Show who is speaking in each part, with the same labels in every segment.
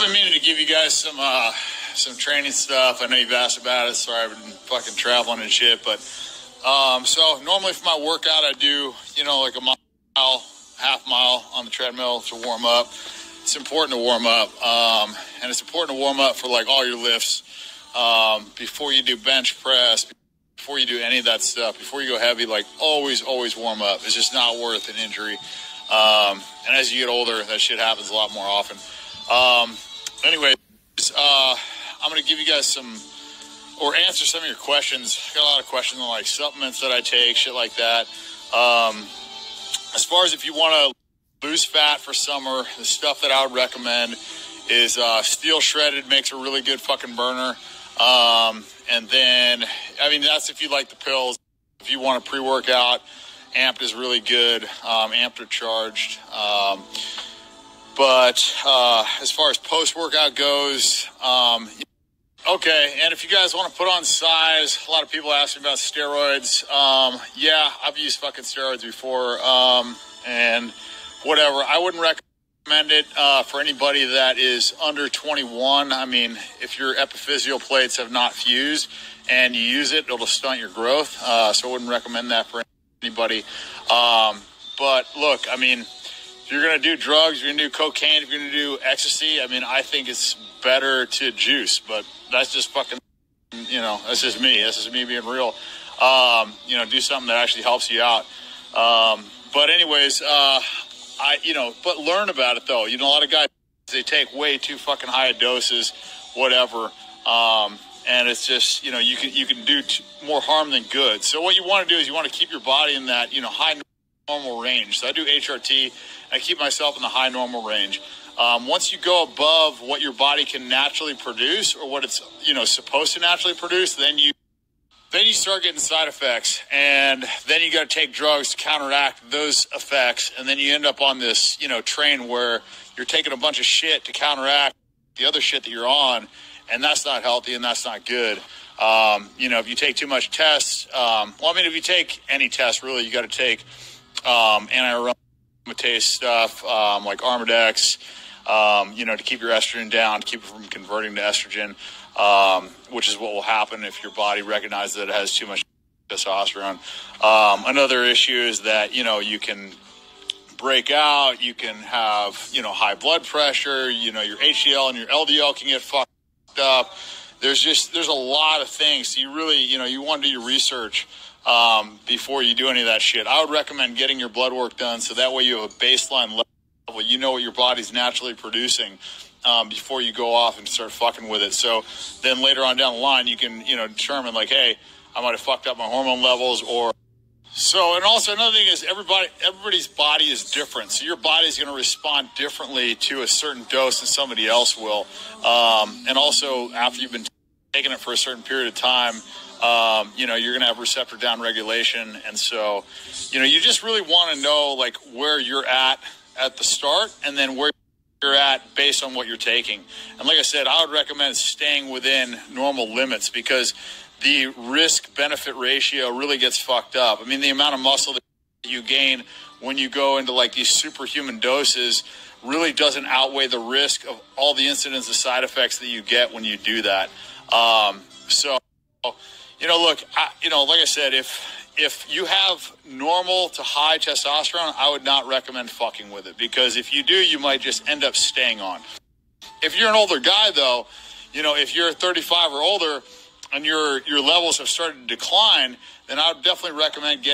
Speaker 1: been meaning to give you guys some training stuff. I know you've asked about it. Sorry, I've been fucking traveling and shit. But so normally for my workout, I do like a mile, half mile on the treadmill to warm up. It's important to warm up, and it's important to warm up for like all your lifts before you do bench press. Before you do any of that stuff, before you go heavy, like always warm up. It's just not worth an injury. And as you get older, that shit happens a lot more often. Anyways, I'm going to give you guys answer some of your questions. I got a lot of questions on like supplements that I take, shit like that. As far as if you want to lose fat for summer, the stuff that I would recommend is steel shredded makes a really good fucking burner. And then, I mean, that's if you like the pills. If you want a pre-workout, Amped is really good. Amped or charged. But as far as post-workout goes, okay. And if you guys want to put on size, a lot of people ask me about steroids. Yeah, I've used fucking steroids before. And whatever. I wouldn't recommend it for anybody that is under 21. I mean, if your epiphyseal plates have not fused and you use it, it'll stunt your growth. So I wouldn't recommend that for anybody. But look, I mean, if you're going to do drugs, you're going to do cocaine, if you're going to do ecstasy, I mean, I think it's better to juice. But that's just fucking, that's just me. That's just me being real. Do something that actually helps you out. But anyways, but learn about it though. A lot of guys, they take way too fucking high doses, whatever. And it's just, you can do more harm than good. So what you want to do is you want to keep your body in that, high normal range. So I do HRT. I keep myself in the high normal range. Once you go above what your body can naturally produce or what it's, supposed to naturally produce, then you start getting side effects, and then you got to take drugs to counteract those effects, and then you end up on this, train where you're taking a bunch of shit to counteract the other shit that you're on, and that's not healthy and that's not good. If you take too much tests, if you take any test, really, you got to take anti-aromatase stuff like Armadex, to keep your estrogen down, to keep it from converting to estrogen. Which is what will happen if your body recognizes that it has too much testosterone. Another issue is that, you can break out, you can have, high blood pressure, your HDL and your LDL can get fucked up. There's a lot of things. So you really, you want to do your research before you do any of that shit. I would recommend getting your blood work done so that way you have a baseline level. You know what your body's naturally producing. Before you go off and start fucking with it. So then later on down the line, you can, determine like, hey, I might have fucked up my hormone levels and also another thing is everybody's body is different. So your body's going to respond differently to a certain dose than somebody else will. And also after you've been taking it for a certain period of time, you're going to have receptor down regulation. And so, you just really want to know like where you're at the start and then where you're at based on what you're taking. And like I said, I would recommend staying within normal limits because the risk-benefit ratio really gets fucked up. I mean, the amount of muscle that you gain when you go into like these superhuman doses really doesn't outweigh the risk of all the incidents of side effects that you get when you do that. Look, like I said, if you have normal to high testosterone, I would not recommend fucking with it because if you do, you might just end up staying on. If you're an older guy, though, if you're 35 or older and your levels have started to decline, then I would definitely recommend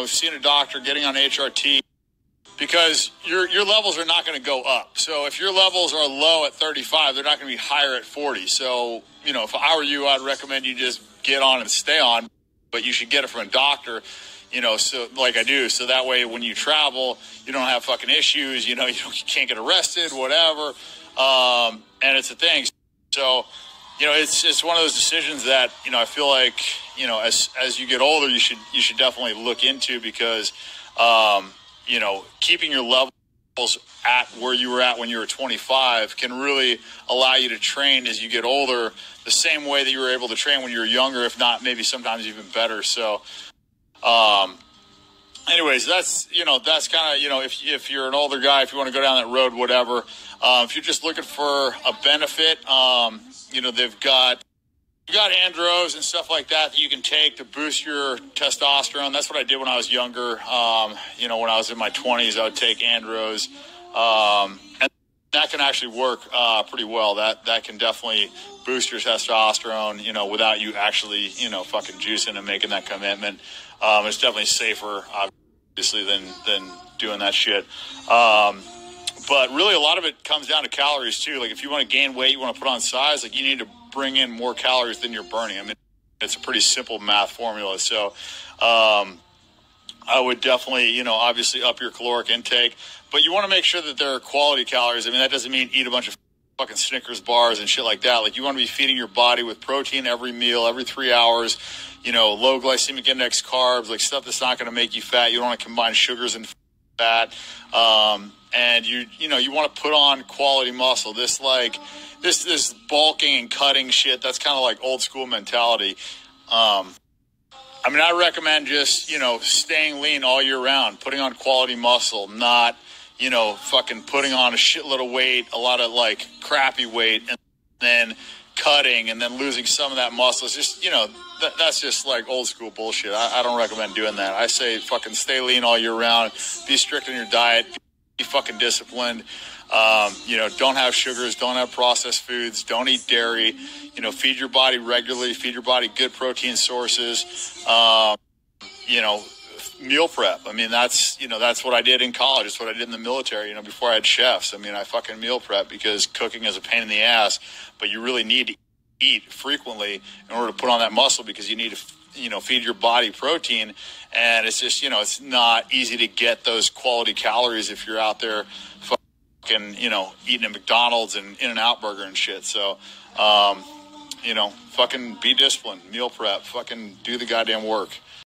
Speaker 1: seeing a doctor, getting on HRT because your levels are not going to go up. So if your levels are low at 35, they're not going to be higher at 40. So, if I were you, I'd recommend you just get on and stay on. But you should get it from a doctor, so like I do. So that way when you travel, you don't have fucking issues, you can't get arrested, whatever. And it's a thing. So, it's one of those decisions that, I feel like, as you get older, you should definitely look into because, keeping your levels at where you were at when you were 25 can really allow you to train as you get older the same way that you were able to train when you were younger, if not maybe sometimes even better. So, anyways, that's kind of, if you're an older guy, if you want to go down that road, whatever. If you're just looking for a benefit, they've got andros and stuff like that you can take to boost your testosterone. That's what I did when I was younger. When I was in my 20s, I would take andros, and that can actually work pretty well. That can definitely boost your testosterone, without you actually, fucking juicing and making that commitment. It's definitely safer, obviously, than doing that shit. But really, a lot of it comes down to calories too. Like, if you want to gain weight, you want to put on size, like, you need to bring in more calories than you're burning. I mean, it's a pretty simple math formula. So, I would definitely, obviously up your caloric intake, but you want to make sure that there are quality calories. I mean, that doesn't mean eat a bunch of fucking Snickers bars and shit like that. Like, you want to be feeding your body with protein every meal, every 3 hours, low glycemic index carbs, like stuff that's not going to make you fat. You don't want to combine sugars and fat. And you want to put on quality muscle. This bulking and cutting shit, that's kind of like old school mentality. I recommend just, staying lean all year round, putting on quality muscle, not, fucking putting on a shitload of weight, a lot of like crappy weight, and then cutting and then losing some of that muscle. It's just, that's just like old school bullshit. I don't recommend doing that. I say fucking stay lean all year round, be strict on your diet, be fucking disciplined. Don't have sugars, don't have processed foods, don't eat dairy, feed your body regularly, feed your body good protein sources, meal prep. I mean, that's what I did in college. It's what I did in the military, before I had chefs. I mean, I fucking meal prep because cooking is a pain in the ass, but you really need to eat frequently in order to put on that muscle, because you need to, feed your body protein. And it's just, it's not easy to get those quality calories if you're out there fucking, eating at McDonald's and In-N-Out Burger and shit. So, fucking be disciplined, meal prep, fucking do the goddamn work.